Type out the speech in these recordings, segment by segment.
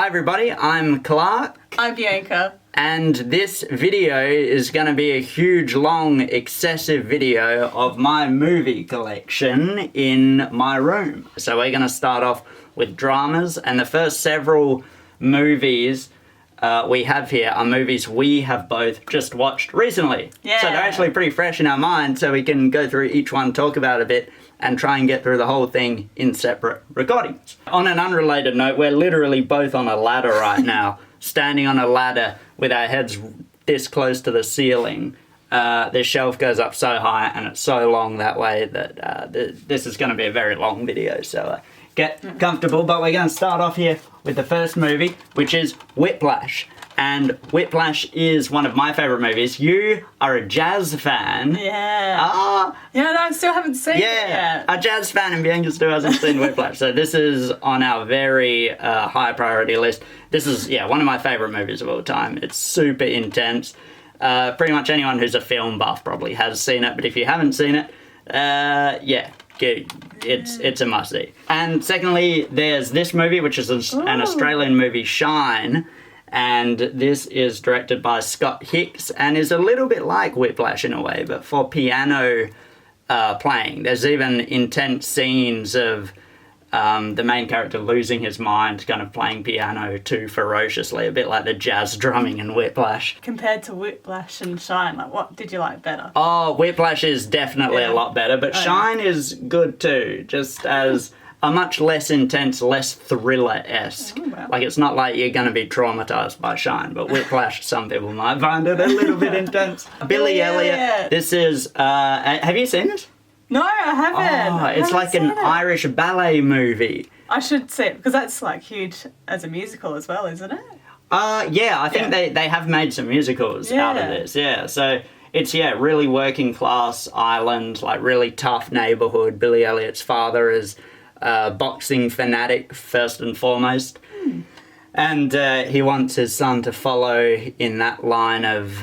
Hi everybody, I'm Clark. I'm Bianca. And this video is going to be a huge, long, excessive video of my movie collection in my room. So we're going to start off with dramas, and the first several movies we have here are movies we have both just watched recently. Yeah. So they're actually pretty fresh in our mind, so we can go through each one, talk about it a bit, and try and get through the whole thing in separate recordings. On an unrelated note, we're literally both on a ladder right now, standing on a ladder with our heads this close to the ceiling. This shelf goes up so high and it's so long that way that this is going to be a very long video, so get comfortable. But we're going to start off here with the first movie, which is Whiplash. And Whiplash is one of my favourite movies. You are a jazz fan. Yeah. Yeah, no, I still haven't seen it yet. A jazz fan, and Bianca still hasn't seen Whiplash. So this is on our very high priority list. This is, one of my favourite movies of all time. It's super intense. Pretty much anyone who's a film buff probably has seen it, but if you haven't seen it, it's a must-see. And secondly, there's this movie, which is an Australian movie, Shine. And this is directed by Scott Hicks and is a little bit like Whiplash in a way, but for piano playing. There's even intense scenes of the main character losing his mind, kind of playing piano too ferociously, a bit like the jazz drumming in Whiplash. Compared to Whiplash and Shine, like what did you like better? Oh, Whiplash is definitely a lot better, but Shine is good too, just as a much less intense, less thriller-esque. Oh, wow. Like, it's not like you're going to be traumatised by Shine, but Whiplash, some people might find it a little bit intense. Billy Elliot. This is, have you seen it? No, I haven't. Oh, it's like an Irish ballet movie. I should see it, because that's like huge as a musical as well, isn't it? I think they have made some musicals out of this, So it's, really working class Ireland, like really tough neighbourhood. Billy Elliot's father is boxing fanatic first and foremost, and he wants his son to follow in that line of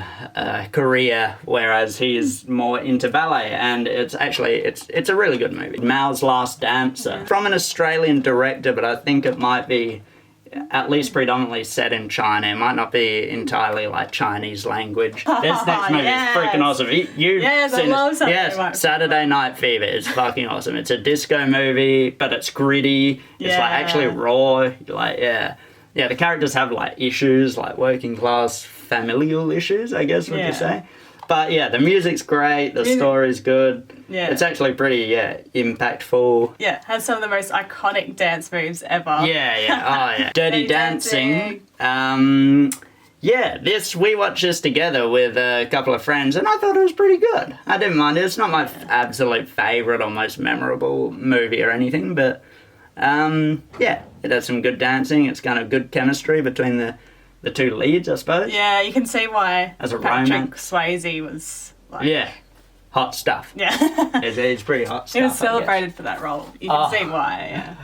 career, whereas he is more into ballet. And it's a really good movie. Mal's Last Dancer, from an Australian director, but I think it might be at least predominantly set in China. It might not be entirely like Chinese language. This next movie is freaking awesome. You've seen I love it. something. Yes, Saturday Night Fever is fucking awesome. It's a disco movie, but it's gritty. It's like actually raw. Like, the characters have like issues, like working class familial issues, I guess would you say. But the music's great, the story's good. Yeah. It's actually pretty, impactful. Yeah, has some of the most iconic dance moves ever. Dirty Dancing. This, we watched this together with a couple of friends, and I thought it was pretty good. I didn't mind it. It's not my absolute favourite or most memorable movie or anything, but it has some good dancing. It's kind of good chemistry between the two leads, I suppose. Yeah, you can see why as a Patrick romance. Swayze was like... hot stuff. Yeah. it's pretty hot stuff. He was celebrated for that role. You can see why,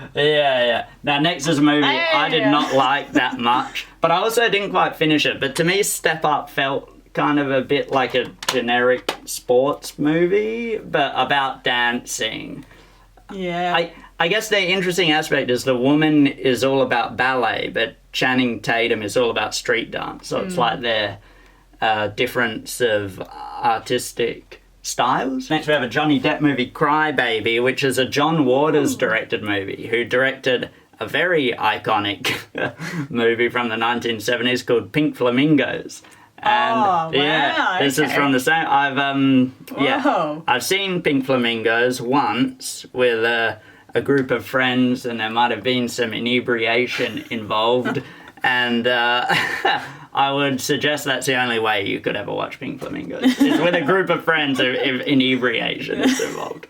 Now, next is a movie I did not like that much, but I also didn't quite finish it. But to me, Step Up felt kind of a bit like a generic sports movie, but about dancing. Yeah. I guess the interesting aspect is the woman is all about ballet, but Channing Tatum is all about street dance. So it's like their difference of artistic styles. Next we have a Johnny Depp movie, Cry Baby, which is a John Waters directed movie, who directed a very iconic movie from the 1970s called Pink Flamingos. And this is from the same. I've seen Pink Flamingos once with a group of friends, and there might have been some inebriation involved, and I would suggest that's the only way you could ever watch Pink Flamingos. It's with a group of friends if inebriation is involved.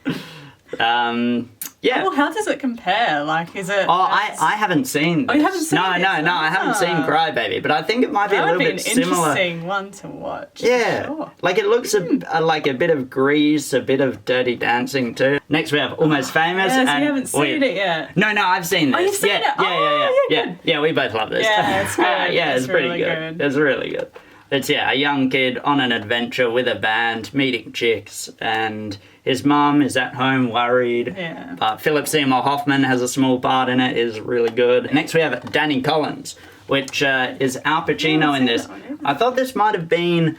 Well, how does it compare? Like, is it... I haven't seen this. Oh, you haven't seen No, I haven't seen Cry Baby, but I think it might be a little bit similar. That would be an interesting one to watch. Yeah. Sure. Like, it looks like a bit of Grease, a bit of Dirty Dancing too. Next we have Almost Famous. Yeah, so you haven't seen it yet. No, I've seen this. Oh, you've seen it? Yeah, we both love this. Yeah, it's good. It's pretty really good. It's really good. It's, a young kid on an adventure with a band, meeting chicks, and his mum is at home worried. Yeah. But Philip Seymour Hoffman has a small part in it, is really good. Next we have Danny Collins, which is Al Pacino in this. that one either. I thought this might have been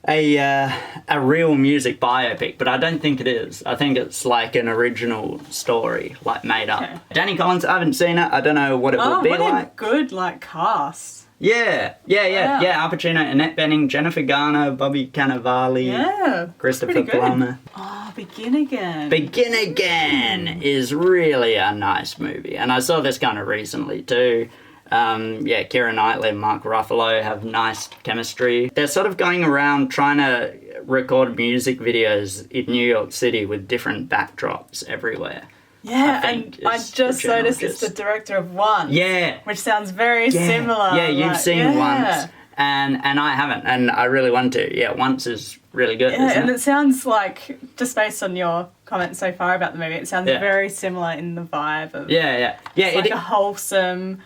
a real music biopic, but I don't think it is. I think it's like an original story, like made up. Okay. Danny Collins, I haven't seen it. I don't know what it would be what like. a good cast. Yeah. Wow. Al Pacino, Annette Bening, Jennifer Garner, Bobby Cannavale, Yeah. Christopher pretty good. Plummer. Oh, Begin Again. Begin Again is really a nice movie, and I saw this kind of recently too. Keira Knightley and Mark Ruffalo have nice chemistry. They're sort of going around trying to record music videos in New York City with different backdrops everywhere. Yeah, I and think I is just the general noticed it's gist. the director of One. Yeah. Which sounds very similar. Yeah, you've like, seen yeah. Once, and I haven't, and I really want to. Yeah, Once is really good, Yeah, isn't and it? it sounds like, just based on your comments so far about the movie, it sounds Yeah. very similar in the vibe of Yeah. it's like a wholesome,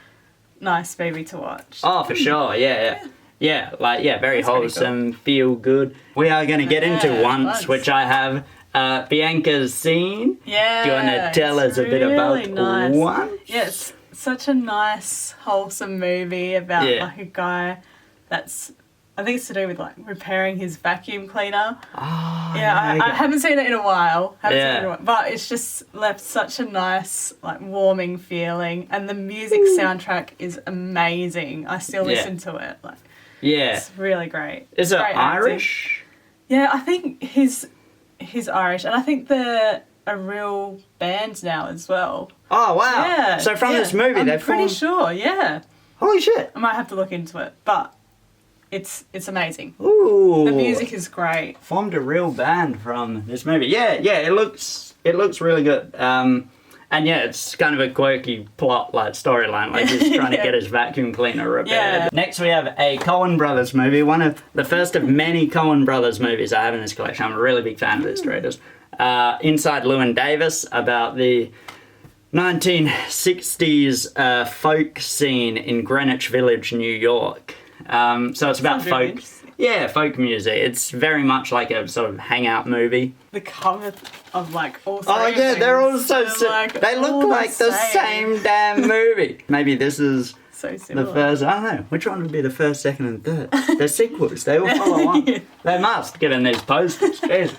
nice movie to watch. Oh, for sure. Yeah. Very That's pretty wholesome, feel good. We are going to get into Yeah, Once, Once. which I have Bianca's seen. Yeah. Do you want to tell it's us a bit really about nice. Once? Yeah, it's such a nice, wholesome movie about Yeah. like a guy that's, I think it's to do with like repairing his vacuum cleaner. Oh, Yeah, I haven't seen it in a while. Yeah. But it's just left such a nice, like, warming feeling. And the music soundtrack is amazing. I still Yeah. listen to it. Like, Yeah. it's really great. Is it Great acting. Irish? Yeah, I think he's Irish, and I think they're a real band now as well. Oh, wow. Yeah. So from yeah, this movie, I'm they pretty formed... sure. Yeah, Holy shit. I might have to look into it, but it's amazing. Ooh. The music is great. Formed a real band from this movie. Yeah, it looks really good. And yeah, it's kind of a quirky plot, like storyline, like he's trying to Yeah. get his vacuum cleaner repaired. Yeah. Next, we have a Coen Brothers movie, one of the first of many Coen Brothers movies I have in this collection. I'm a really big fan of these directors. Inside Llewyn Davis, about the 1960s folk scene in Greenwich Village, New York. So it's about Sounds really folk. interesting. Yeah, folk music. It's very much like a sort of hangout movie. The cover of like all three Oh of yeah, they're all these, so they're, like, they look all like the same damn movie. Maybe this is So the similar. first. I don't know which one would be the first, second, and third. They're sequels. They all follow on. Yeah. They must, given these posters. Jeez.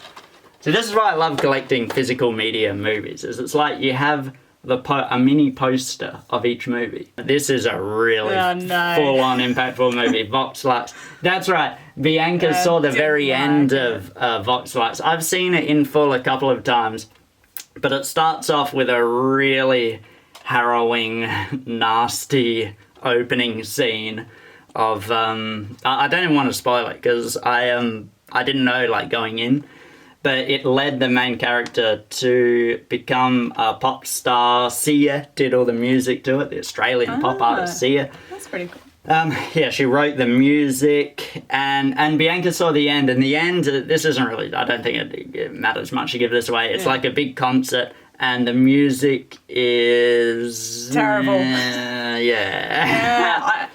So this is why I love collecting physical media movies. Is it's like you have a mini poster of each movie. This is a really Oh, no. full-on impactful movie. Vox Lux. That's right. Bianca saw the didn't very like end it. of Vox Lux. I've seen it in full a couple of times, but it starts off with a really harrowing, nasty opening scene of I don't even want to spoil it because I didn't know like going in, but it led the main character to become a pop star. Sia did all the music to it, the Australian pop artist Sia. That's pretty cool. Yeah, she wrote the music, and Bianca saw the end. And the end, this isn't really, I don't think it matters much to give this away. It's Yeah. like a big concert, and the music is Terrible. Yeah. Yeah,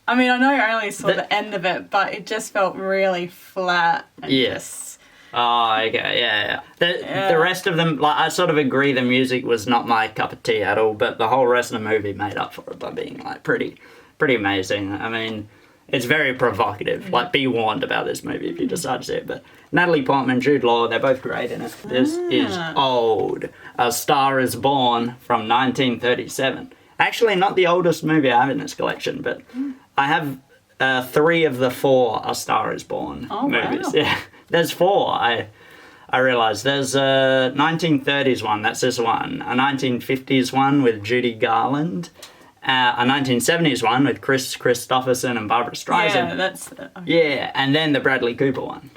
I mean, I know I only saw the end of it, but it just felt really flat. And Yes. Oh, okay, yeah. The Yeah. rest of them, like, I sort of agree the music was not my cup of tea at all, but the whole rest of the movie made up for it by being, like, pretty amazing. I mean, it's very provocative. Like, be warned about this movie if you decide to see it. But Natalie Portman, Jude Law, they're both great in it. This is old. A Star is Born from 1937. Actually, not the oldest movie I have in this collection, but I have 3 of the 4 A Star is Born movies. Wow. Yeah. There's 4, I realised. There's a 1930s one, that's this one. A 1950s one with Judy Garland. A 1970s one with Chris Christopherson and Barbara Streisand. Yeah, that's. Yeah, and then the Bradley Cooper one.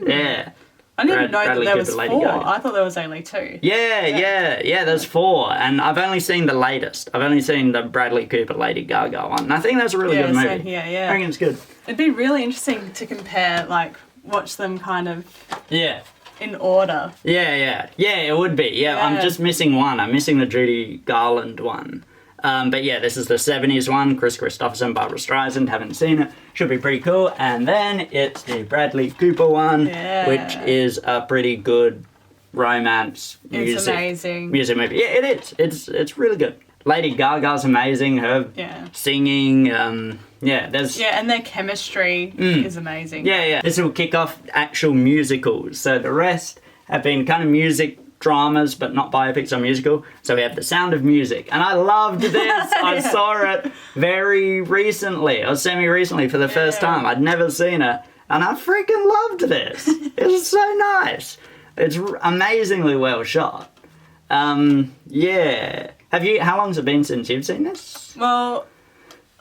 Yeah. I didn't even know Bradley that there was Cooper, Lady 4. Gaga. I thought there was only 2. Yeah, there's 4. And I've only seen the latest. I've only seen the Bradley Cooper, Lady Gaga one. And I think that's a really good movie. Same here, yeah. I reckon it's good. It'd be really interesting to compare, like, watch them kind of Yeah. in order. Yeah, it would be. Yeah, I'm Yeah. just missing one. I'm missing the Judy Garland one. But yeah, this is the 70s one. Chris Christopherson, Barbara Streisand. Haven't seen it. Should be pretty cool. And then it's the Bradley Cooper one, Yeah. which is a pretty good romance It's amazing. music movie. Yeah, it is. It's really good. Lady Gaga's amazing. Her Yeah. singing. There's. Yeah, and their chemistry is amazing. Yeah. This will kick off actual musicals. So the rest have been kind of music dramas, but not biopics or musical. So we have The Sound of Music. And I loved this. I saw it very recently, or semi-recently for the first time. I'd never seen it. And I freaking loved this. It's so nice. It's amazingly well shot. Yeah. How long's it been since you've seen this? Well,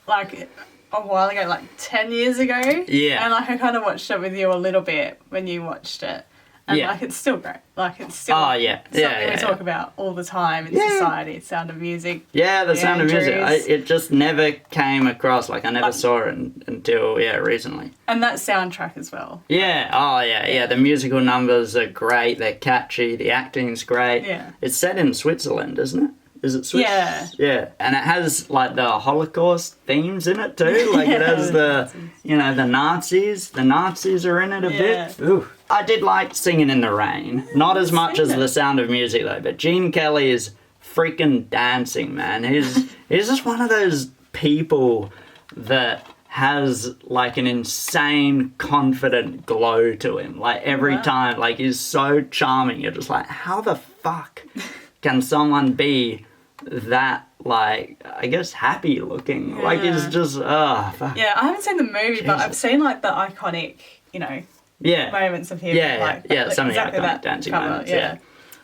like a while ago, like 10 years ago. Yeah. And like I kind of watched it with you a little bit when you watched it. And like it's still great. Like it's still something we talk about all the time in society. Sound of Music. Yeah, the Sound of Music. Andrews. It just never came across. Like I never saw it until recently. And that soundtrack as well. Yeah. Oh yeah. The musical numbers are great. They're catchy. The acting's great. Yeah. It's set in Switzerland, isn't it? Is it Swiss? Yeah. Yeah. And it has like the Holocaust themes in it too. Like it has the Nazis. The Nazis are in it a bit. Ooh. I did like Singing in the Rain. Not as much as The Sound of Music though, but Gene Kelly is freaking dancing, man. He's just one of those people that has like an insane confident glow to him. Like every time, like he's so charming. You're just like, how the fuck can someone be that, like, I guess happy looking? Yeah. Like it's just, fuck. Yeah, I haven't seen the movie, but I've seen like the iconic, moments of him. Yeah, like, some of the exactly iconic that dancing cover, moments.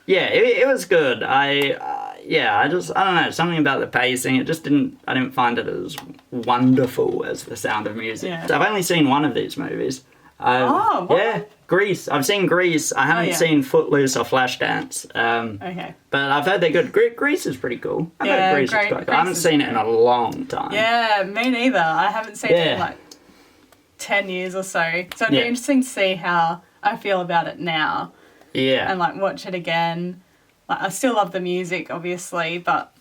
Yeah, it was good. I don't know, something about the pacing. I didn't find it as wonderful as The Sound of Music. Yeah. I've only seen one of these movies. What? Yeah, Grease. I've seen Grease. I haven't seen Footloose or Flashdance. Okay. But I've heard they're good. Grease is pretty cool. I've heard Grease is quite cool. I haven't Grease seen it in a long time. Yeah, me neither. I haven't seen it in like 10 years or so. So it'd be interesting to see how I feel about it now. Yeah. And like watch it again. Like I still love the music, obviously, but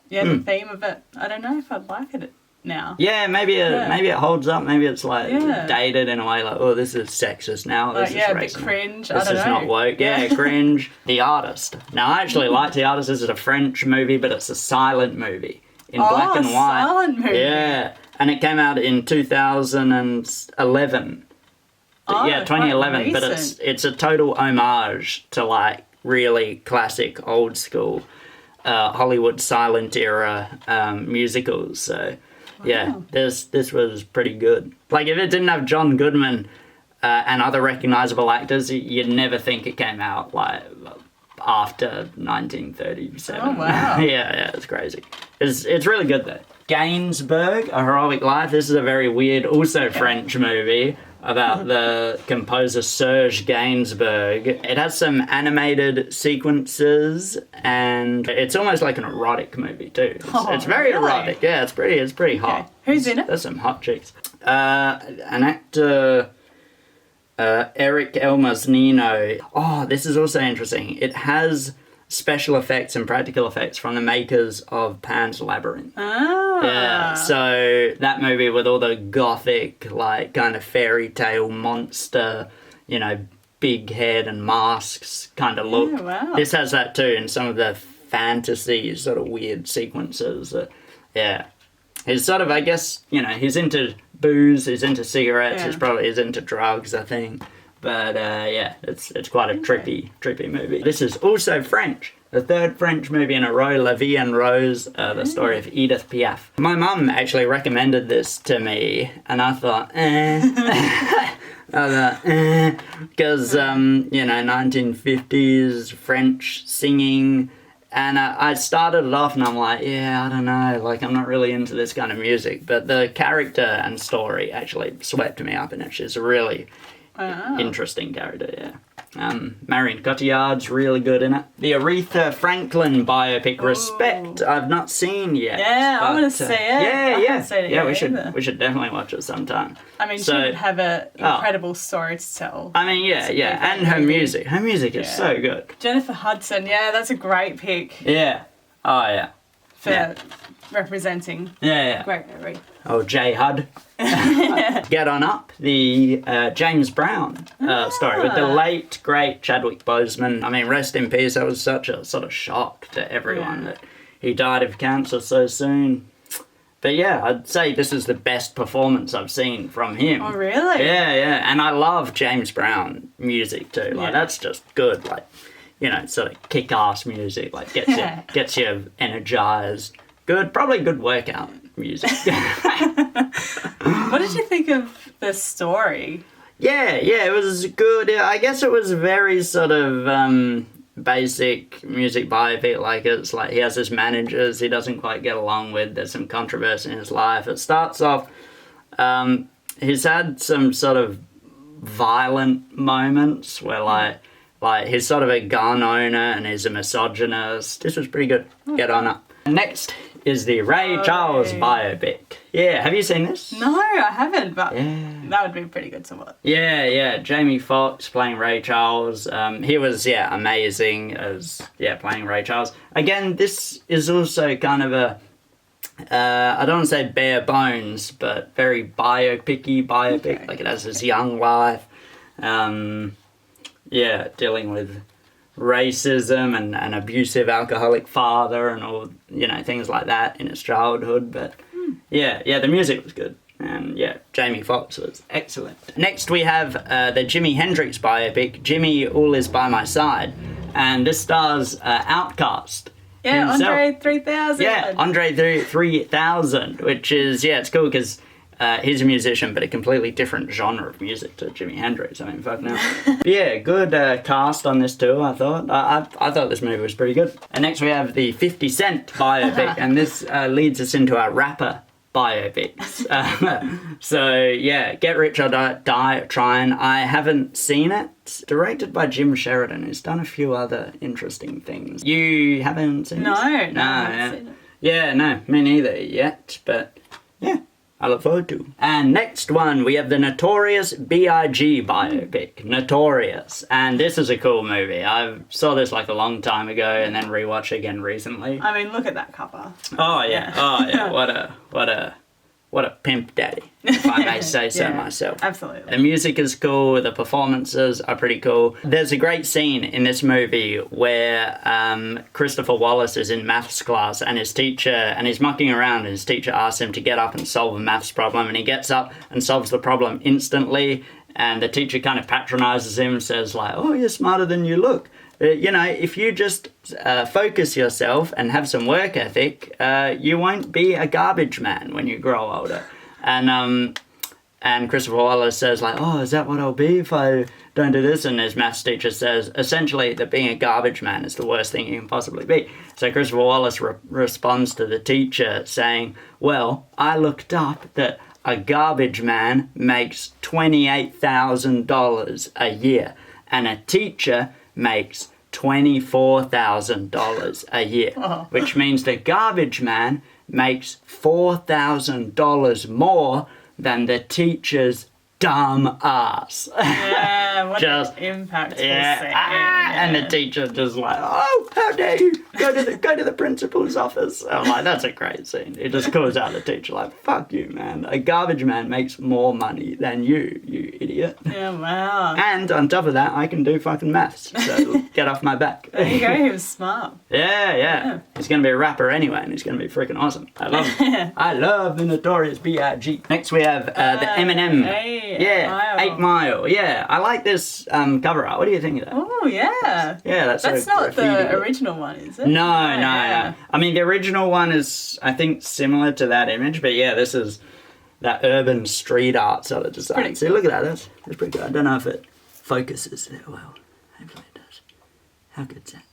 the theme of it, I don't know if I'd like it now. Yeah, maybe it holds up. Maybe it's like dated in a way, like, oh, this is sexist now. This is a racist. bit cringe. This I don't is know. not woke. Yeah, cringe. The Artist. Now, I actually like The Artist. This is a French movie, but it's a silent movie in black and white. Silent movie. Yeah, and it came out in 2011. 2011. But it's a total homage to like really classic, old school Hollywood silent era musicals. So. Yeah, this was pretty good. Like, if it didn't have John Goodman and other recognisable actors, you'd never think it came out, like, after 1937. Oh, wow. Yeah, it's crazy. It's really good, though. Gainsbourg, A Heroic Life. This is a very weird, also French movie about the composer Serge Gainsbourg. It has some animated sequences, and it's almost like an erotic movie too. It's very erotic. Yeah, it's pretty hot. Who's in it? There's some hot chicks. An actor, Eric Elmas Nino. Oh, this is also interesting. It has special effects and practical effects from the makers of Pan's Labyrinth. Yeah, so that movie with all the gothic, like, kind of fairy tale monster, big head and masks kind of look. Wow. This has that too in some of the fantasy sort of weird sequences. He's sort of, I guess, he's into booze, he's into cigarettes, he's into drugs, I think. But it's quite a trippy movie. This is also French. The third French movie in a row, La Vie en Rose, the story of Edith Piaf. My mum actually recommended this to me, and I thought, because 1950s French singing. And I started it off and I'm like, I don't know, like I'm not really into this kind of music. But the character and story actually swept me up in it. She's a really interesting character, Marion Cotillard's really good in it. The Aretha Franklin biopic, Respect, I've not seen yet. Yeah, I want to see it. I haven't seen it yet we either. should definitely watch it sometime. I mean, she would have an incredible story to tell. I mean, and her music. Her music is so good. Jennifer Hudson, that's a great pick. Yeah. Oh, yeah. For representing. Yeah. Great movie. Oh, J Hud. Get On Up, the James Brown story with the late, great Chadwick Boseman. I mean, rest in peace. That was such a sort of shock to everyone that he died of cancer so soon. But yeah, I'd say this is the best performance I've seen from him. Oh, really? Yeah. And I love James Brown music too. Like, that's just good. Like, you know, sort of kick-ass music. Like, gets you energized. Probably good workout music. What did you think of the story? Yeah, it was good. I guess it was very sort of basic music biopic. Like, it's like he has his managers he doesn't quite get along with. There's some controversy in his life. It starts off, he's had some sort of violent moments where like he's sort of a gun owner and he's a misogynist. This was pretty good. Get on up. Next is the Ray Charles biopic. Yeah, have you seen this? No, I haven't, but that would be pretty good to watch. Yeah. Jamie Foxx playing Ray Charles. He was, amazing as, playing Ray Charles. Again, this is also kind of a, I don't want to say bare bones, but very biopic. Okay. Like, it has his young life. Dealing with racism and an abusive alcoholic father and all, things like that in his childhood. But the music was good. And Jamie Foxx was excellent. Next we have the Jimi Hendrix biopic, Jimmy All Is By My Side. And this stars Outkast. Yeah, himself. Andre 3000. Yeah, Andre 3000, which is, it's cool because he's a musician, but a completely different genre of music to Jimi Hendrix. I mean, fuck now. Good cast on this too, I thought. I thought this movie was pretty good. And next we have the 50 Cent biopic, and this leads us into our rapper biopics. Get Rich or Die Trying. I haven't seen it. It's directed by Jim Sheridan, who's done a few other interesting things. You haven't seen it? No, I haven't seen it. Yeah, no, me neither yet, but I look forward to. And next one, we have the Notorious B.I.G. biopic, Notorious. And this is a cool movie. I saw this like a long time ago and then rewatched again recently. I mean, look at that cover. Oh yeah. What a pimp daddy, if I may say so myself. Absolutely. The music is cool, the performances are pretty cool. There's a great scene in this movie where Christopher Wallace is in maths class and he's mucking around and his teacher asks him to get up and solve a maths problem, and he gets up and solves the problem instantly, and the teacher kind of patronizes him and says like, oh, you're smarter than you look. If you just focus yourself and have some work ethic, you won't be a garbage man when you grow older. And Christopher Wallace says like, oh, is that what I'll be if I don't do this? And his maths teacher says, essentially, that being a garbage man is the worst thing you can possibly be. So Christopher Wallace responds to the teacher saying, well, I looked up that a garbage man makes $28,000 a year, and a teacher makes $24,000 a year, which means the garbage man makes $4,000 more than the teacher's dumb ass. Yeah, what an impactful scene. And the teacher just like, oh, how dare you? Go to the principal's office. I'm like, that's a great scene. It just calls out the teacher like, fuck you, man. A garbage man makes more money than you idiot. Yeah, wow. And on top of that, I can do fucking maths. So get off my back. There you go, he was smart. Yeah. He's going to be a rapper anyway, and he's going to be freaking awesome. I love him. I love the Notorious B.I.G. Next we have the Eminem. 8 Mile. Yeah, I like this cover art. What do you think of that? Oh, yeah. Yeah, that's not the original one, is it? No. I mean, the original one is, I think, similar to that image, but this is that urban street art sort of design. See, look at that. That's pretty good. I don't know if it focuses there well. Hopefully it does. How good's that?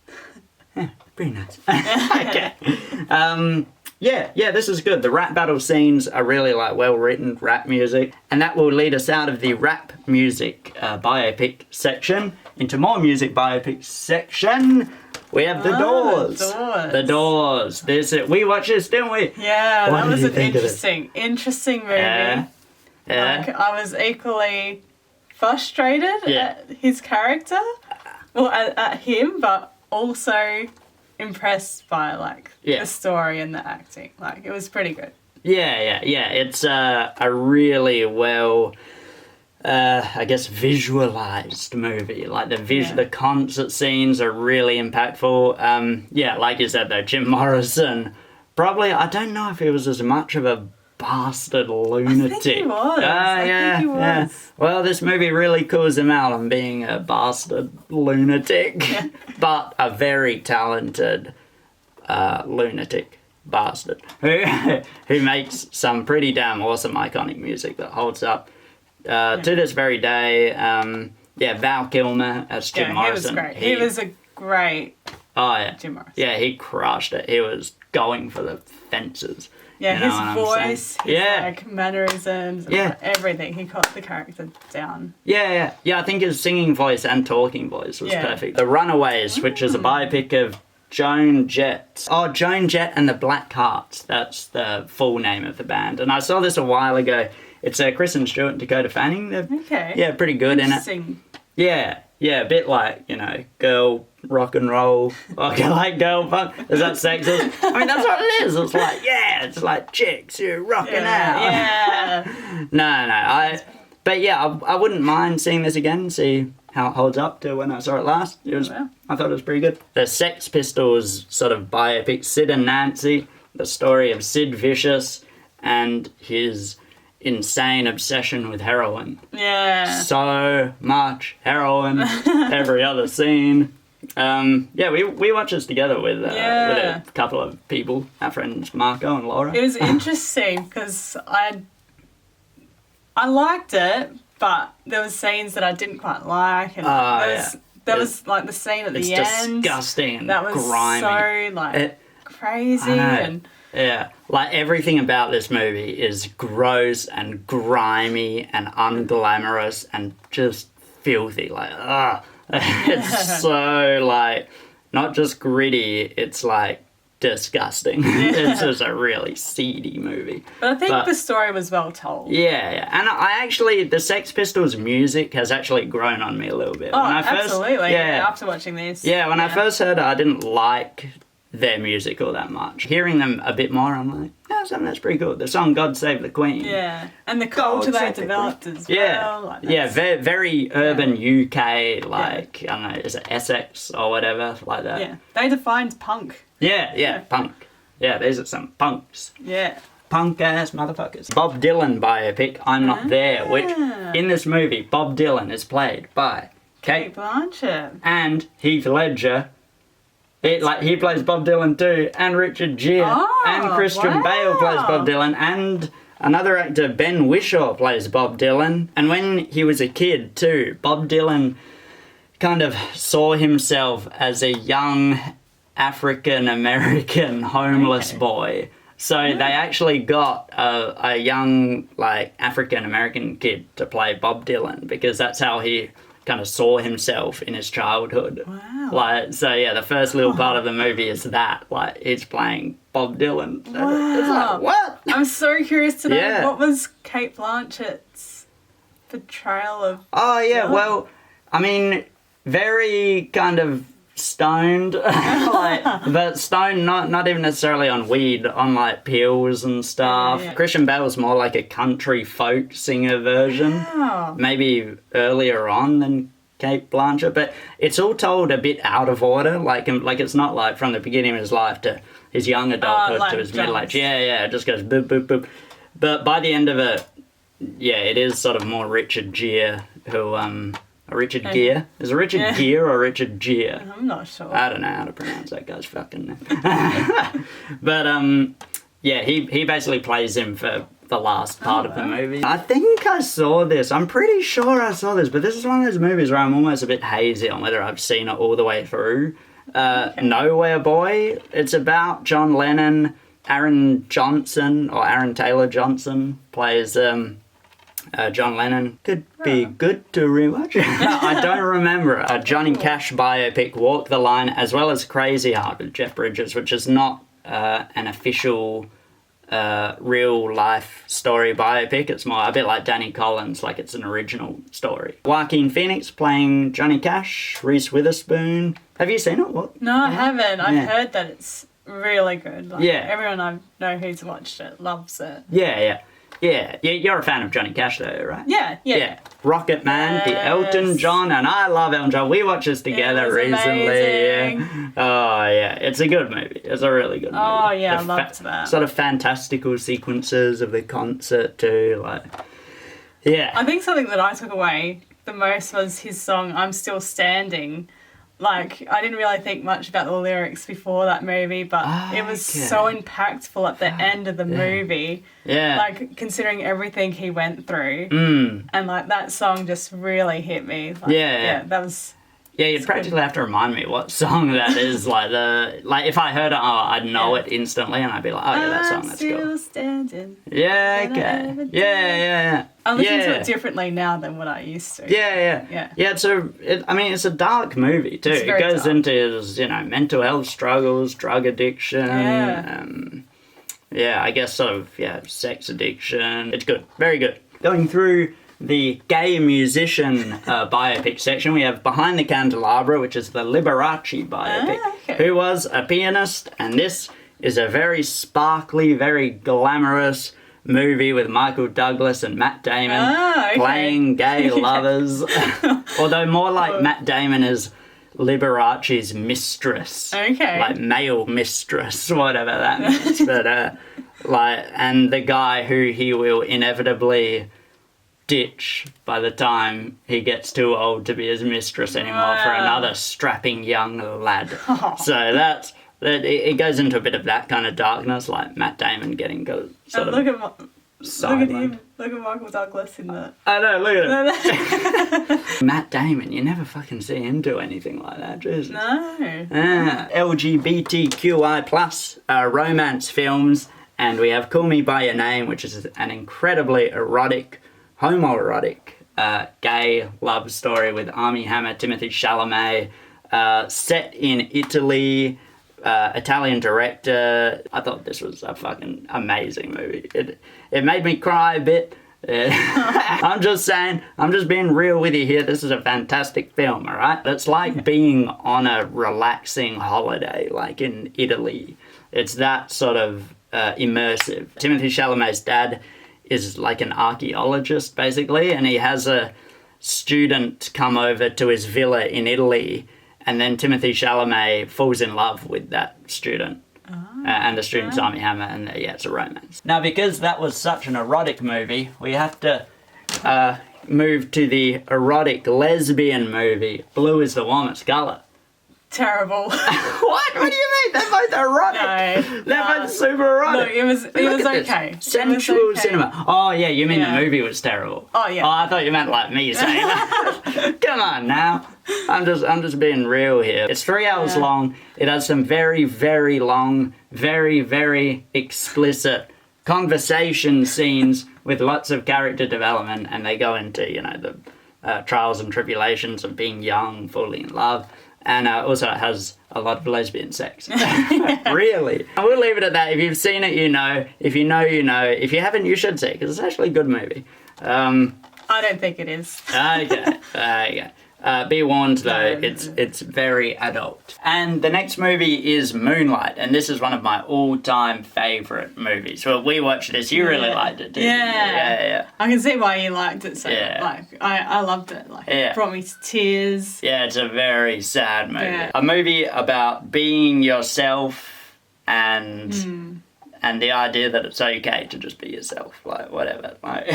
Pretty nice. Okay. This is good. The rap battle scenes are really well-written rap music, and that will lead us out of the rap music biopic section into more music biopic section. We have The Doors. The Doors. We watched this, didn't we? Yeah, that was an interesting movie. Yeah. I was equally frustrated at his character, at him, but also impressed by the story and the acting. It was pretty good. Yeah. It's a really well I guess, visualized movie. Like the concert scenes are really impactful. Yeah, like you said though, Jim Morrison, probably, I don't know if he was as much of a bastard lunatic. I think he was. I think he was. Yeah. Well, this movie really calls him out on being a bastard lunatic, but a very talented lunatic bastard who makes some pretty damn awesome iconic music that holds up to this very day. Val Kilmer as Jim Morrison. He was great. He was a great Jim Morrison. Yeah, he crushed it. He was going for the fences. Yeah, his voice, his like mannerisms, everything. He got the character down. Yeah. I think his singing voice and talking voice was perfect. The Runaways, which is a biopic of Joan Jett. Oh, Joan Jett and the Black Hearts. That's the full name of the band. And I saw this a while ago. It's Kristen Stewart and Dakota Fanning. They're, yeah, pretty good in it. Yeah, a bit like, girl rock and roll, like girl punk. Is that sexist? I mean, that's what it is. It's like, it's like chicks, you're rocking out. Yeah. No. I wouldn't mind seeing this again, see how it holds up to when I saw it last. I thought it was pretty good. The Sex Pistols sort of biopic, Sid and Nancy, the story of Sid Vicious and his insane obsession with heroin. Yeah. So much heroin, every other scene. We watched this together with a couple of people, our friends Marco and Laura. It was interesting because I liked it, but there was scenes that I didn't quite like, and there was like the scene at the end. It's disgusting and that was grimy. So crazy and. Yeah, like everything about this movie is gross and grimy and unglamorous and just filthy. Like, it's so not just gritty, it's disgusting. It's just a really seedy movie. But I think the story was well told. Yeah. And I actually, the Sex Pistols music has actually grown on me a little bit. Oh, absolutely. After watching this. Yeah, when I first heard it, I didn't like their music all that much. Hearing them a bit more, I'm like, something that's pretty cool. The song God Save the Queen. Yeah, and the culture they developed as well. Very urban UK, I don't know, is it Essex or whatever, like that. Yeah, they defined punk. Yeah, punk. Yeah, these are some punks. Yeah. Punk-ass motherfuckers. Bob Dylan biopic, I'm Not There, which, in this movie, Bob Dylan is played by Cate Blanchett. And Heath Ledger. He plays Bob Dylan too, and Richard Gere, and Christian Bale plays Bob Dylan, and another actor, Ben Whishaw, plays Bob Dylan. And when he was a kid too, Bob Dylan kind of saw himself as a young African-American homeless boy. So they actually got a young, African-American kid to play Bob Dylan, because that's how he kind of saw himself in his childhood. Wow. The first little part of the movie is that, he's playing Bob Dylan. Wow. It's what? I'm so curious to know, what was Cate Blanchett's portrayal of Dylan? Well, I mean, very kind of stoned, but stoned not even necessarily on weed, on pills and stuff. Yeah. Christian Bale's more like a country folk singer version, maybe earlier on than Cate Blanchett, but it's all told a bit out of order, it's not from the beginning of his life to his young adulthood to his middle age. Yeah, it just goes boop, boop, boop. But by the end of it, it is sort of more Richard Gere, who, Richard Gere? Is it Richard Gere or Richard Gere? I'm not sure. I don't know how to pronounce that guy's fucking name. But, he basically plays him for the last part of the movie. I think I saw this. I'm pretty sure I saw this, but this is one of those movies where I'm almost a bit hazy on whether I've seen it all the way through. Nowhere Boy. It's about John Lennon. Aaron Taylor Johnson plays... John Lennon. Could be good to rewatch. I don't remember. A Johnny Cash biopic, Walk the Line, as well as Crazy Heart with Jeff Bridges, which is not an official real life story biopic. It's more a bit like Danny Collins, it's an original story. Joaquin Phoenix playing Johnny Cash, Reese Witherspoon. Have you seen it? What? No, I haven't. I've heard that it's really good. Everyone I know who's watched it loves it. Yeah. Yeah, you're a fan of Johnny Cash though, right? Yeah. Rocket Man, the Elton John, and I love Elton John. We watched this together recently. Amazing. Yeah. Oh yeah, it's a good movie. It's a really good movie. Oh yeah, I loved that. Sort of fantastical sequences of the concert too, like. Yeah. I think something that I took away the most was his song "I'm Still Standing." Like, I didn't really think much about the lyrics before that movie, but it was so impactful at the end of the movie. Yeah. Like, considering everything he went through. And, like, that song just really hit me. Like, yeah, that was... Yeah, you'd practically have to remind me what song that is. Like, if I heard it, I'd know it instantly, and I'd be like, oh, yeah, that song, that's cool. I'm still standing. Yeah, okay. Yeah. I listen to it differently now than what I used to. Yeah. Yeah, it's a dark movie, too. It goes into his, mental health struggles, drug addiction. Yeah. I guess sort of, sex addiction. It's good. Very good. Going through the gay musician biopic section, we have Behind the Candelabra, which is the Liberace biopic, who was a pianist, and this is a very sparkly, very glamorous movie with Michael Douglas and Matt Damon playing gay lovers. Although more like Matt Damon is Liberace's mistress. Like male mistress, whatever that means. But, and the guy who he will inevitably ditch by the time he gets too old to be his mistress anymore for another strapping young lad. So it goes into a bit of that kind of darkness, like Matt Damon getting sort of look at Michael Douglas in that. I know, look at him. Matt Damon, you never fucking see him do anything like that, Jesus. No. LGBTQI plus romance films, and we have Call Me By Your Name, which is an incredibly homoerotic gay love story with Armie Hammer, Timothée Chalamet, set in Italy, Italian director. I thought this was a fucking amazing movie. It made me cry a bit. I'm just saying, I'm just being real with you here. This is a fantastic film, alright? It's like being on a relaxing holiday, like in Italy. It's that sort of immersive. Timothée Chalamet's dad is like an archaeologist, basically, and he has a student come over to his villa in Italy, and then Timothée Chalamet falls in love with that student. And the student's Armie Hammer, and it's a romance. Now, because that was such an erotic movie, we have to move to the erotic lesbian movie, Blue is the Warmest Colour. Terrible. What? What do you mean? They're both erotic. No. They're both super erotic. Look, it was okay. Sensual cinema. Oh, yeah, you mean the movie was terrible. Oh, yeah. Oh, I thought you meant like me saying that. Come on now. I'm just being real here. It's 3 hours long. It has some very, very long, very, very explicit conversation scenes with lots of character development, and they go into, the trials and tribulations of being young, fully in love. And also it has a lot of lesbian sex. Really. I will leave it at that. If you've seen it, you know. If you know, you know. If you haven't, you should see it, because it's actually a good movie. I don't think it is. Okay. Be warned though, it's very adult. And the next movie is Moonlight, and this is one of my all-time favourite movies. Well, we watched this, you really liked it, didn't you? Yeah. I can see why you liked it so I loved it. It brought me to tears. Yeah, it's a very sad movie. Yeah. A movie about being yourself and the idea that it's okay to just be yourself, like whatever, like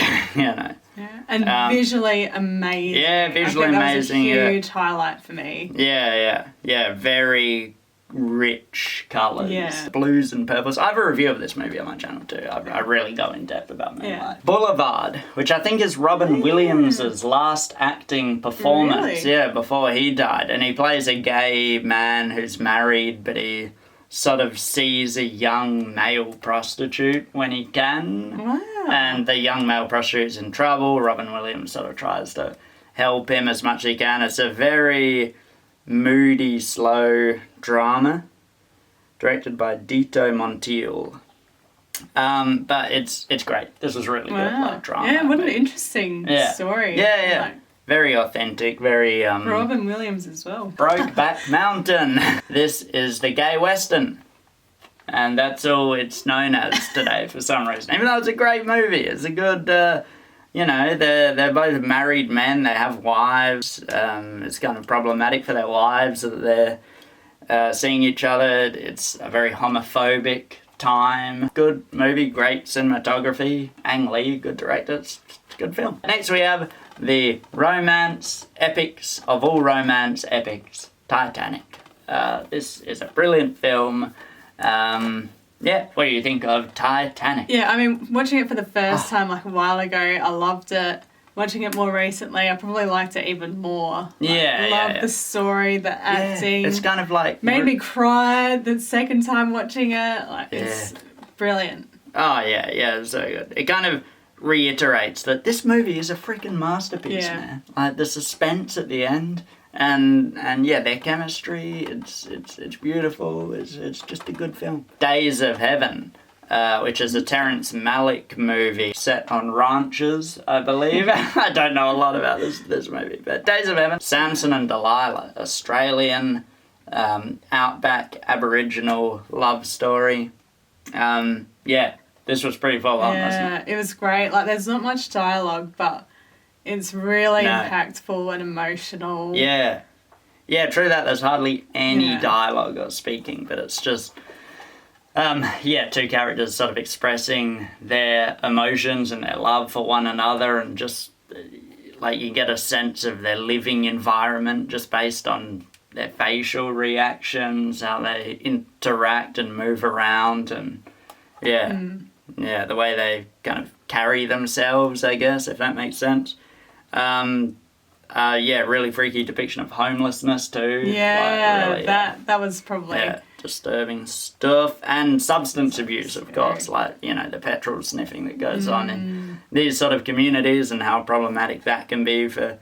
Yeah, and visually amazing. Yeah, visually amazing. That was a huge highlight for me. Yeah, very rich colours. Yeah. Blues and purples. I have a review of this movie on my channel too. I really go in depth about Moonlight. Yeah. Boulevard, which I think is Robin Williams' last acting performance. Really? Yeah, before he died. And he plays a gay man who's married, but he sort of sees a young male prostitute when he can. Wow. And the young male prostitute's in trouble. Robin Williams sort of tries to help him as much as he can. It's a very moody, slow drama directed by Dito Montiel. But it's great. This was really good, like drama. Yeah, what an interesting story. Yeah. Very authentic, very... Robin Williams as well. Brokeback Mountain. This is the gay western. And that's all it's known as today for some reason. Even though it's a great movie, it's a good, they're both married men, they have wives. It's kind of problematic for their wives that they're seeing each other. It's a very homophobic time. Good movie, great cinematography. Ang Lee, good director. It's a good film. Next we have the romance epics of all romance epics, Titanic. This is a brilliant film. What do you think of Titanic? Yeah, I mean, watching it for the first time like a while ago, I loved it. Watching it more recently, I probably liked it even more. Loved the story, the acting. It's kind of like... Made me cry the second time watching it. It's brilliant. Oh, yeah, it's so good. It kind of reiterates that this movie is a freaking masterpiece, man. Like, the suspense at the end... And their chemistry, it's beautiful. It's just a good film. Days of Heaven, which is a Terrence Malick movie set on ranches, I believe. I don't know a lot about this movie, but Days of Heaven. Samson and Delilah, Australian, outback Aboriginal love story. This was pretty full on, wasn't it? It was great. Like, there's not much dialogue, but it's really impactful and emotional. Yeah, true that. There's hardly any dialogue or speaking, but it's just, two characters sort of expressing their emotions and their love for one another, and just, like, you get a sense of their living environment just based on their facial reactions, how they interact and move around, and, the way they kind of carry themselves, I guess, if that makes sense. Really freaky depiction of homelessness too. That was probably disturbing stuff, and substance abuse, of course, like, the petrol sniffing that goes on in these sort of communities, and how problematic that can be for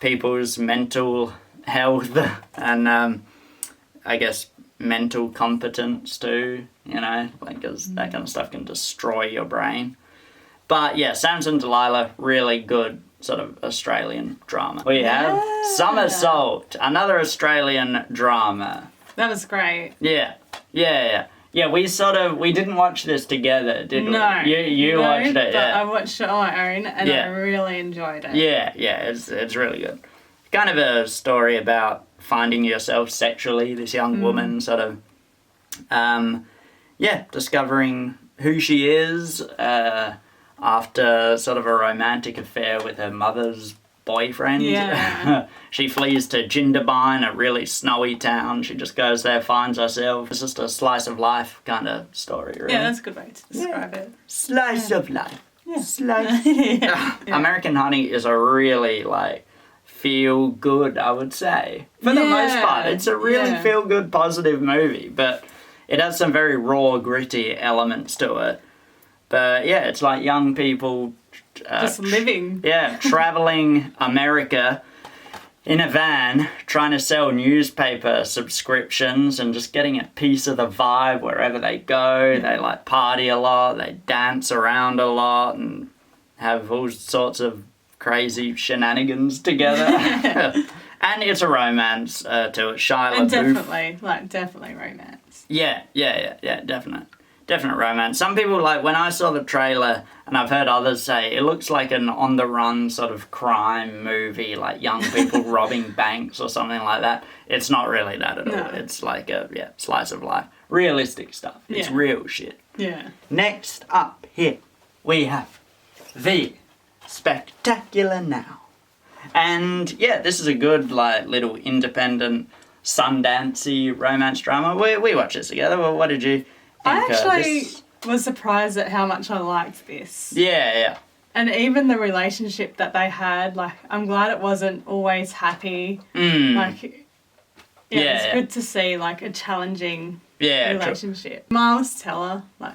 people's mental health and I guess mental competence too, because that kind of stuff can destroy your brain. But Samson Delilah, really good sort of Australian drama. We have Somersault, another Australian drama. That was great. Yeah, we didn't watch this together, did we? No. You watched it, but I watched it on my own, and I really enjoyed it. It's really good. Kind of a story about finding yourself sexually, this young woman sort of, discovering who she is, after sort of a romantic affair with her mother's boyfriend. Yeah. She flees to Jindabyne, a really snowy town. She just goes there, finds herself. It's just a slice of life kind of story, really. Yeah, that's a good way to describe it. Slice of life. Yeah. Slice. American Honey is a really, like, feel good, I would say. For the most part. It's a really feel good, positive movie, but it has some very raw, gritty elements to it. But it's like young people just living. Traveling America in a van, trying to sell newspaper subscriptions and just getting a piece of the vibe wherever they go. They like party a lot, they dance around a lot and have all sorts of crazy shenanigans together. And it's a romance to it. Shia LaBeouf. Definitely romance. Yeah, definite romance. Some people, like, when I saw the trailer, and I've heard others say, it looks like an on-the-run sort of crime movie, like young people robbing banks or something like that. It's not really that at all. It's like a, slice of life. Realistic stuff. It's real shit. Yeah. Next up here, we have The Spectacular Now. And, this is a good, like, little independent, Sundancey romance drama. We watched this together. Well, what did you... I actually was surprised at how much I liked this. Yeah. And even the relationship that they had, like, I'm glad it wasn't always happy. Like, it's good to see, like, a challenging relationship. True. Miles Teller, like,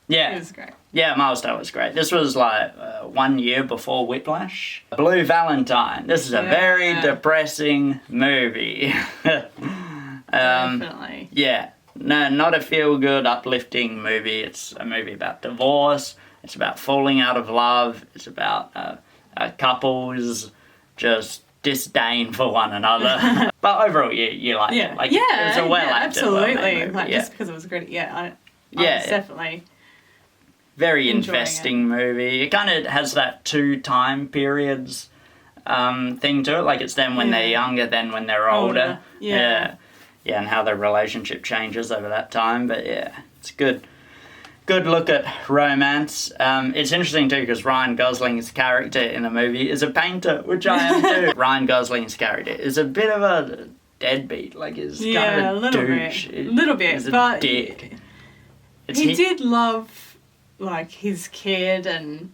it was great. Yeah, Miles Teller was great. This was, like, 1 year before Whiplash. Blue Valentine. This is a very depressing movie. Definitely. Yeah. No, not a feel-good, uplifting movie. It's a movie about divorce. It's about falling out of love. It's about couples just disdain for one another. But overall, you liked it. Like, it was a well-acted, absolutely. movie. Like, just because it was great. was definitely very investing movie. It kind of has that 2 time periods thing to it. Like it's them when they're younger, then when they're older. Yeah, and how their relationship changes over that time. But yeah, it's good look at romance. It's interesting too because Ryan Gosling's character in the movie is a painter, which I am too. Ryan Gosling's character is a bit of a deadbeat, like he's kind of a douche. A little bit, he's a but dick. He did love like his kid and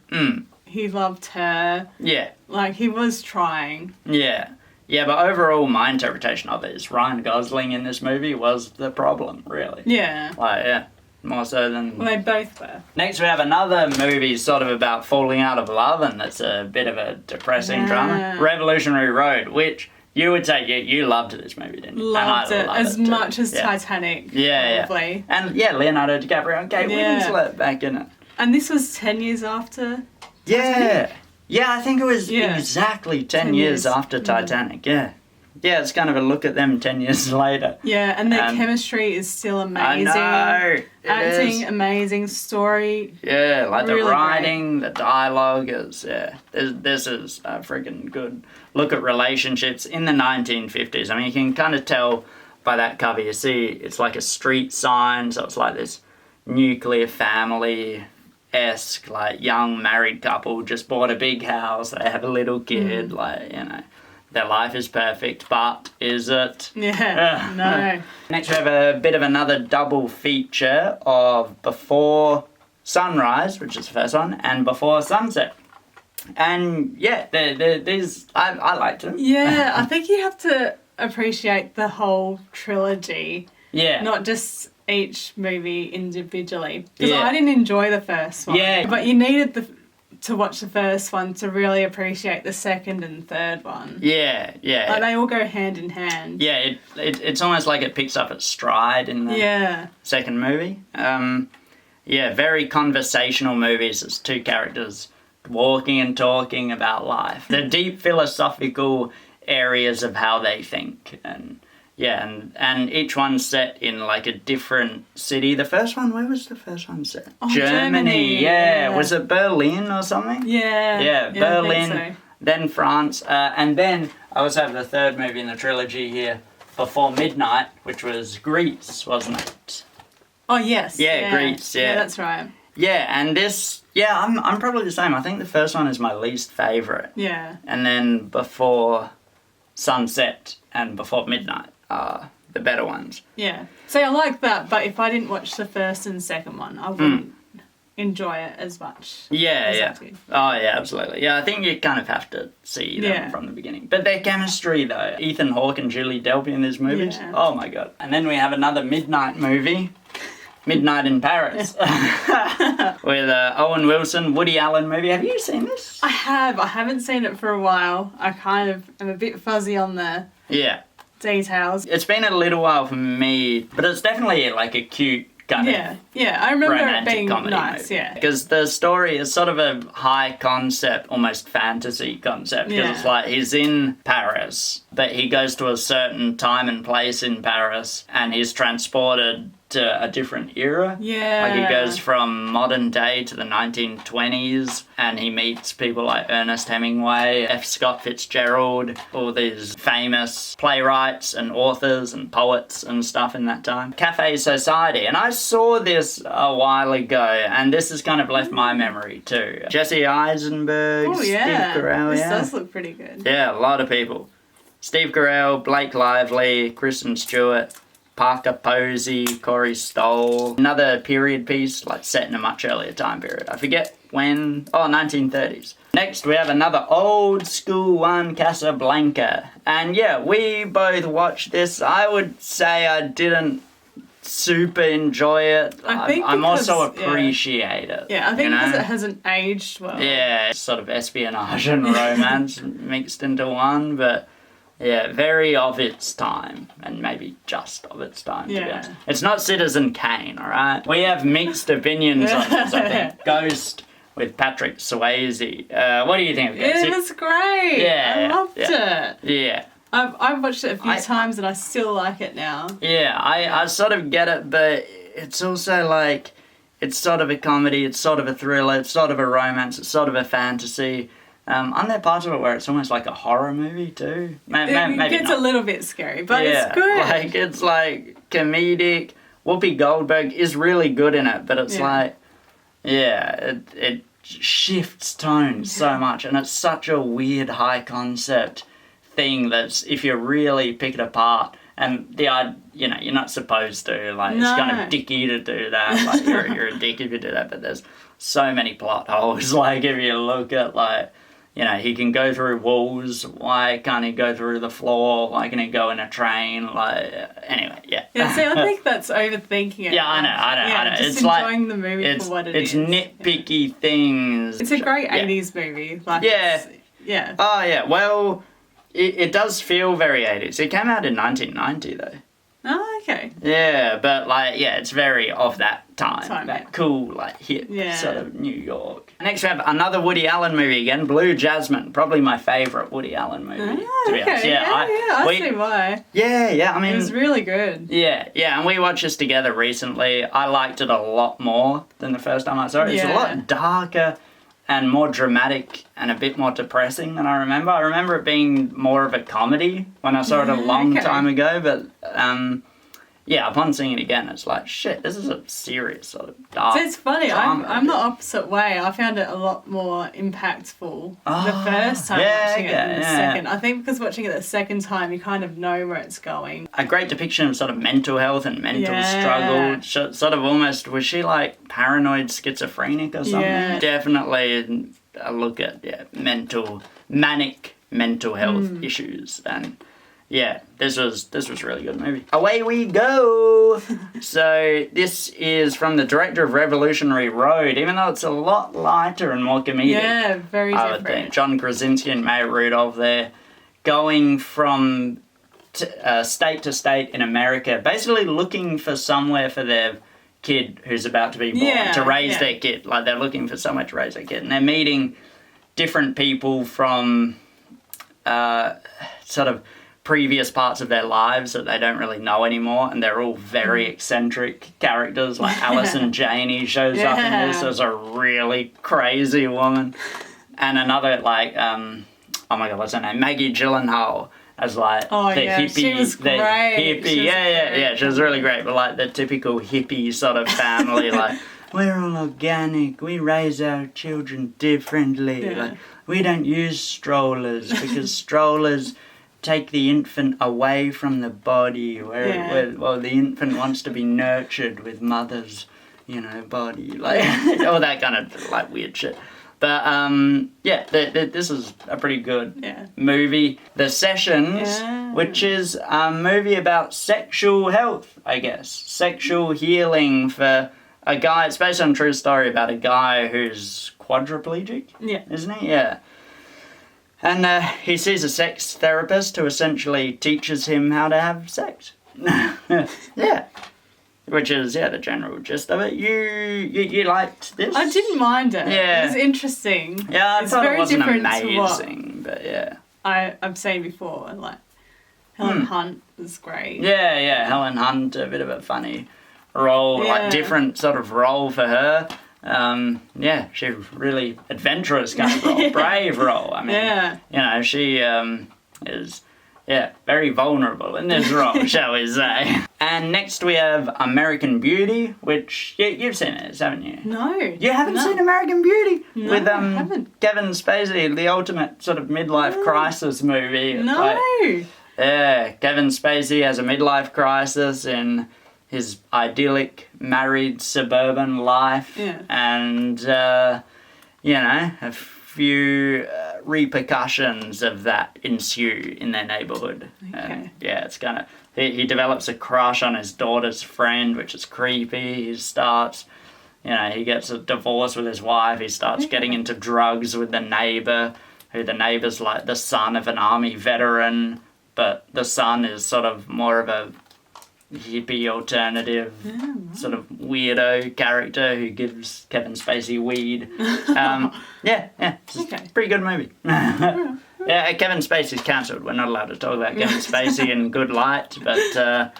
he loved her. Yeah. Like he was trying. Yeah. Yeah, but overall my interpretation of it is Ryan Gosling in this movie was the problem, really. Yeah. Like, yeah. More so than... Well, they both were. Next we have another movie sort of about falling out of love, and that's a bit of a depressing drama. Revolutionary Road, which you would say you loved this movie, didn't you? Loved it as much as Titanic. Yeah, probably. And Leonardo DiCaprio and Kate Winslet back in it. And this was 10 years after Titanic? Yeah, I think it was exactly 10 years after Titanic, Yeah, it's kind of a look at them 10 years later. Yeah, and their chemistry is still amazing. I know. Acting, amazing. Story. Yeah, like really the writing, the dialogue is, this is a freaking good look at relationships in the 1950s. I mean, you can kind of tell by that cover, you see it's like a street sign, so it's like this nuclear family-esque, like young married couple just bought a big house, they have a little kid, like, you know. Their life is perfect, but is it? Yeah, no. Next we have a bit of another double feature of Before Sunrise, which is the first one, and Before Sunset. And yeah, these, I liked them. Yeah, I think you have to appreciate the whole trilogy. Yeah. Not just each movie individually. Because I didn't enjoy the first one. Yeah. But you needed to watch the first one to really appreciate the second and third one. Yeah. Like they all go hand in hand. Yeah, it's almost like it picks up its stride in the second movie. Very conversational movies. It's 2 characters walking and talking about life. The deep philosophical areas of how they think, and each one's set in like a different city. The first one, where was the first one set? Germany. Yeah. Was it Berlin or something? Yeah, Berlin, I think so. Then France, and then I also have the third movie in the trilogy here, Before Midnight, which was Grease, wasn't it? Oh yes. Yeah, Grease. Yeah, that's right. Yeah, and this, I'm probably the same. I think the first one is my least favourite. Yeah. And then Before Sunset and Before Midnight are the better ones. Yeah. So I like that, but if I didn't watch the first and second one, I wouldn't enjoy it as much. Yeah. Oh, yeah, absolutely. Yeah, I think you kind of have to see them from the beginning. But their chemistry, though. Ethan Hawke and Julie Delpy in these movies. Yeah. Oh, my God. And then we have another midnight movie. Midnight in Paris. With Owen Wilson, Woody Allen movie. Have you seen this? I have. I haven't seen it for a while. I kind of am a bit fuzzy on the details. It's been a little while for me, but it's definitely like a cute kind of I remember it being nice movie. Yeah, because the story is sort of a high concept, almost fantasy concept, because it's like he's in Paris, but he goes to a certain time and place in Paris and he's transported to a different era. Yeah. Like he goes from modern day to the 1920s and he meets people like Ernest Hemingway, F. Scott Fitzgerald, all these famous playwrights and authors and poets and stuff in that time. Cafe Society. And I saw this a while ago and this has kind of left my memory too. Jesse Eisenberg, Steve Carell. This does look pretty good. Yeah, a lot of people. Steve Carell, Blake Lively, Kristen Stewart, Parker Posey, Corey Stoll. Another period piece, like set in a much earlier time period. I forget when. 1930s. Next, we have another old school one, Casablanca. And yeah, we both watched this. I would say I didn't super enjoy it. I'm also appreciate it. Yeah, I think because it hasn't aged well. Yeah, it's sort of espionage and romance mixed into one, but yeah, very of its time, and maybe just of its time, to be honest. It's not Citizen Kane, alright? We have mixed opinions on this, I think. Ghost with Patrick Swayze. What do you think of Ghost? It was great. Yeah. I loved it. Yeah. I've watched it a few times and I still like it now. Yeah, I sort of get it, but it's also like, it's sort of a comedy, it's sort of a thriller, it's sort of a romance, it's sort of a fantasy. Aren't there parts of it where it's almost like a horror movie too? Maybe it's not. A little bit scary, but it's good. Like, it's like comedic. Whoopi Goldberg is really good in it, but it's like, it shifts tone so much, and it's such a weird high concept thing that's, if you really pick it apart, and you're not supposed to, like, it's kind of dicky to do that, like, you're a dick if you do that, but there's so many plot holes, like, if you look at, like, he can go through walls, why can't he go through the floor, why can he go in a train, like, anyway, Yeah, see, I think that's overthinking it. Yeah, I know. Just it's enjoying like, the movie for what it is. It's nitpicky things. It's a great 80s movie. Like, yeah. Oh, yeah, well, it does feel very 80s. It came out in 1990, though. Oh, okay. Yeah, but, like, it's very of that time. That cool, like, hip sort of New York. Next we have another Woody Allen movie again, Blue Jasmine. Probably my favourite Woody Allen movie, to be honest. I see why. Yeah, I mean... It was really good. Yeah, and we watched this together recently. I liked it a lot more than the first time I saw it. It's a lot darker and more dramatic and a bit more depressing than I remember. I remember it being more of a comedy when I saw it a long time ago, but upon seeing it again, it's like, shit, this is a serious sort of dark. So it's funny, I'm the opposite way. I found it a lot more impactful the first time watching it than the second. I think because watching it the second time, you kind of know where it's going. A great depiction of sort of mental health and mental struggle. Sort of almost, was she like paranoid schizophrenic or something? Yeah. Definitely a look at manic mental health issues, and this was really good movie. Away we go. So this is from the director of Revolutionary Road, even though it's a lot lighter and more comedic. Yeah, very different. I would think. John Krasinski and Maya Rudolph there, going from state to state in America, basically looking for somewhere for their kid who's about to be born, to raise their kid. Like, they're looking for somewhere to raise their kid, and they're meeting different people from sort of previous parts of their lives that they don't really know anymore, and they're all very eccentric characters. Like Allison Janney shows up in this as a really crazy woman, and another, like, oh my god, what's her name? Maggie Gyllenhaal as, like, the hippie. She was great. Hippie. She was really great, but, like, the typical hippie sort of family, like, we're all organic, we raise our children differently, like, we don't use strollers because strollers take the infant away from the body, where the infant wants to be nurtured with mother's, body, like, all that kind of, like, weird shit. But, this is a pretty good movie. The Sessions, which is a movie about sexual health, I guess. Sexual healing for a guy. It's based on a true story about a guy who's quadriplegic, isn't he? Yeah. And he sees a sex therapist who essentially teaches him how to have sex. Which is, the general gist of it. You liked this? I didn't mind it. Yeah. It was interesting. Yeah, I thought very it wasn't different amazing, but I've seen before, and, like, Helen Hunt was great. Yeah, Helen Hunt, a bit of a funny role, like, different sort of role for her. She's really adventurous kind of role, brave role. I mean, she is, very vulnerable in this role, shall we say. And next we have American Beauty, which you've seen it, haven't you? No. You haven't seen American Beauty? No, with I haven't. Kevin Spacey, the ultimate sort of midlife crisis movie. No. Like, Kevin Spacey has a midlife crisis in his idyllic married suburban life, and a few repercussions of that ensue in their neighborhood. And it's kind of, he develops a crush on his daughter's friend, which is creepy. He starts, he gets a divorce with his wife. He starts getting into drugs with the neighbor, who the neighbor's like the son of an army veteran, but the son is sort of more of a hippie alternative sort of weirdo character who gives Kevin Spacey weed. It's a pretty good movie. Kevin Spacey's cancelled. We're not allowed to talk about Kevin Spacey in good light, but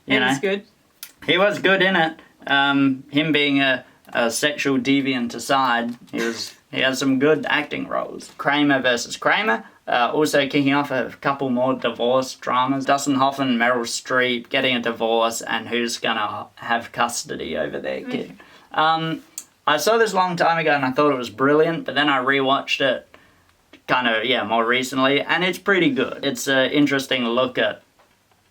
he was good. He was good in it. Him being a sexual deviant aside, he has some good acting roles. Kramer versus Kramer. Also kicking off a couple more divorce dramas. Dustin Hoffman, Meryl Streep getting a divorce, and who's gonna have custody over their kid. I saw this a long time ago and I thought it was brilliant, but then I rewatched it more recently, and it's pretty good. It's an interesting look at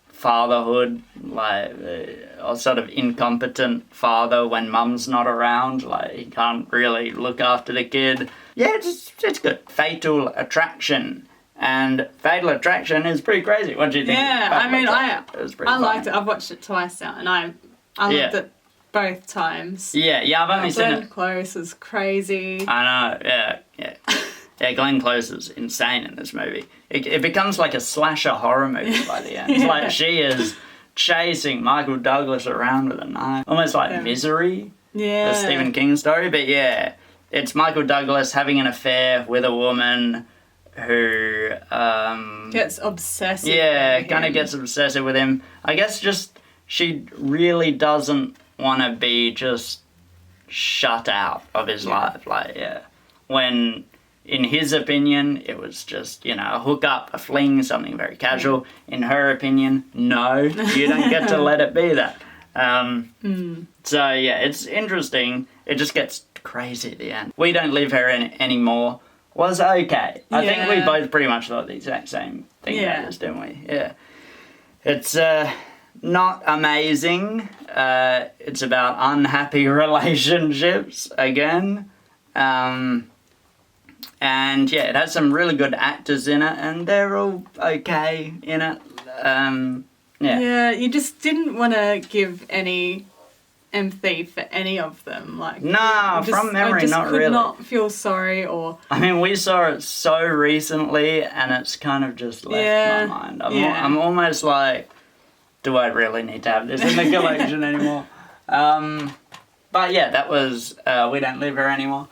fatherhood, like a sort of incompetent father when mum's not around, like he can't really look after the kid. Yeah, it's good. Fatal Attraction. And Fatal Attraction is pretty crazy. What do you think? Yeah, I liked it. I've watched it twice now, and I loved it both times. Yeah, I've only seen it. Glenn Close is crazy. I know, yeah. Yeah, Glenn Close is insane in this movie. It becomes like a slasher horror movie by the end. It's like she is chasing Michael Douglas around with a knife. Almost like Misery, the Stephen King story. But yeah, it's Michael Douglas having an affair with a woman who gets obsessive. Yeah, kind of gets obsessive with him. I guess just she really doesn't want to be just shut out of his life. Like, when in his opinion it was just, a hookup, a fling, something very casual. In her opinion, no, you don't get to let it be that. So yeah, it's interesting. It just gets crazy at the end. We Don't Live Here Anymore was okay. I think we both pretty much thought the exact same thing about this, didn't we? Yeah. It's not amazing. It's about unhappy relationships again. And yeah, it has some really good actors in it, and they're all okay in it. Yeah, you just didn't want to give any empathy for any of them. Like, from memory, not really. I could not feel sorry or... I mean, we saw it so recently, and it's kind of just left my mind. I'm almost like, do I really need to have this in the collection anymore? But yeah, that was We Don't Live Here Anymore.